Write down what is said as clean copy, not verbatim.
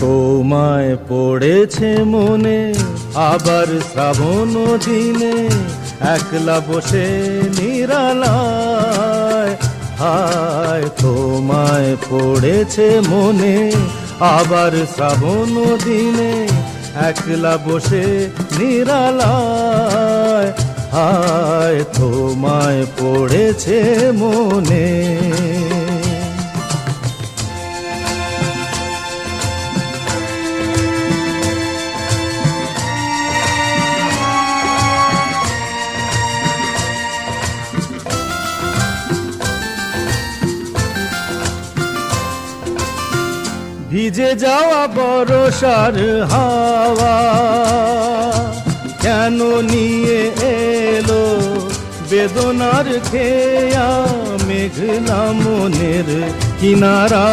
তোমায় পড়েছে মনে আবার শ্রাবণ দিনে, একলা বসে নিরালায়। হায় তোমায় পড়েছে মনে আবার শ্রাবণ দিনে, একলা বসে নিরালায়। হায় তোমায় পড়েছে মনে। ভিজে যাওয়া বরষার হাওয়া কেন নিয়ে এলো বেদনার খেয়া মেঘলা মনের কিনারা।